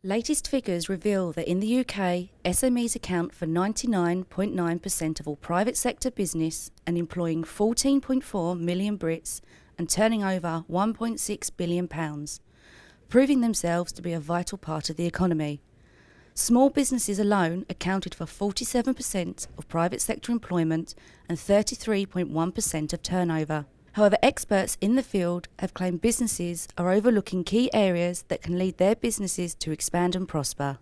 Latest figures reveal that in the UK, SMEs account for 99.9% of all private sector business and employing 14.4 million Brits and turning over £1.6 billion, proving themselves to be a vital part of the economy. Small businesses alone accounted for 47% of private sector employment and 33.1% of turnover. However, experts in the field have claimed businesses are overlooking key areas that can lead their businesses to expand and prosper.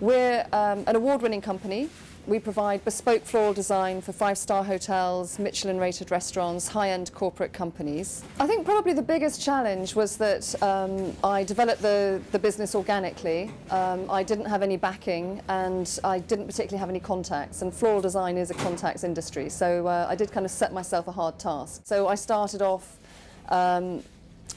We're an award-winning company. We provide bespoke floral design for five-star hotels, Michelin-rated restaurants, high-end corporate companies. I think probably the biggest challenge was that I developed the business organically. I didn't have any backing and I didn't particularly have any contacts, and floral design is a contacts industry, so I did kind of set myself a hard task. So I started off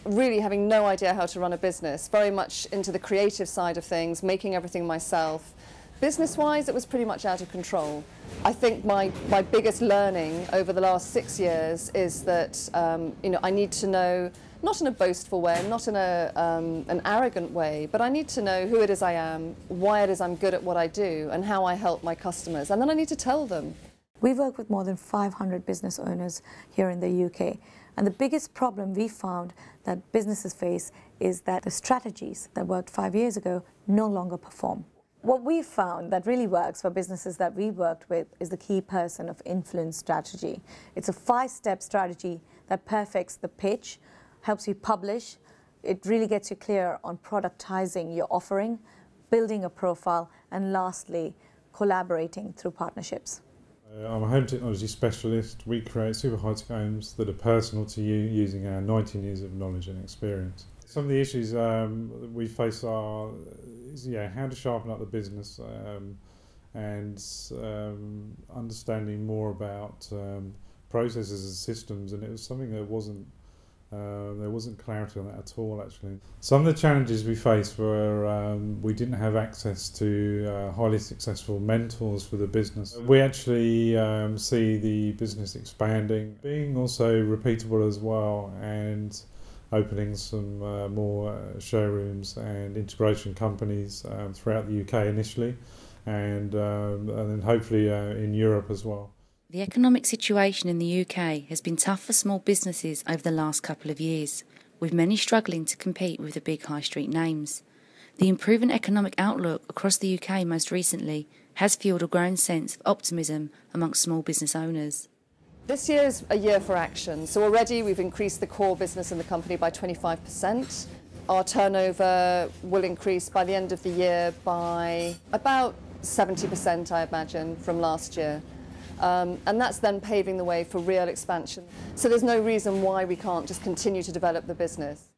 really having no idea how to run a business, very much into the creative side of things, making everything myself. Business-wise, it was pretty much out of control. I think my biggest learning over the last 6 years is that I need to know, not in a boastful way, not in an arrogant way, but I need to know who it is I am, why it is I'm good at what I do, and how I help my customers, and then I need to tell them. We work with more than 500 business owners here in the UK, and the biggest problem we found that businesses face is that the strategies that worked 5 years ago no longer perform. What we found that really works for businesses that we worked with is the key person of influence strategy. It's a 5-step strategy that perfects the pitch, helps you publish, it really gets you clear on productizing your offering, building a profile, and lastly, collaborating through partnerships. I'm a home technology specialist. We create super high-tech homes that are personal to you using our 19 years of knowledge and experience. Some of the issues we face are how to sharpen up the business and understanding more about processes and systems, and it was something that there wasn't clarity on that at all, actually. Some of the challenges we faced were we didn't have access to highly successful mentors for the business. We actually see the business expanding, being also repeatable as well, and opening some more showrooms and integration companies throughout the UK initially, and then hopefully in Europe as well. The economic situation in the UK has been tough for small businesses over the last couple of years, with many struggling to compete with the big high street names. The improving economic outlook across the UK most recently has fueled a growing sense of optimism amongst small business owners. This year is a year for action, so already we've increased the core business in the company by 25%. Our turnover will increase by the end of the year by about 70%, I imagine, from last year. And that's then paving the way for real expansion. So there's no reason why we can't just continue to develop the business.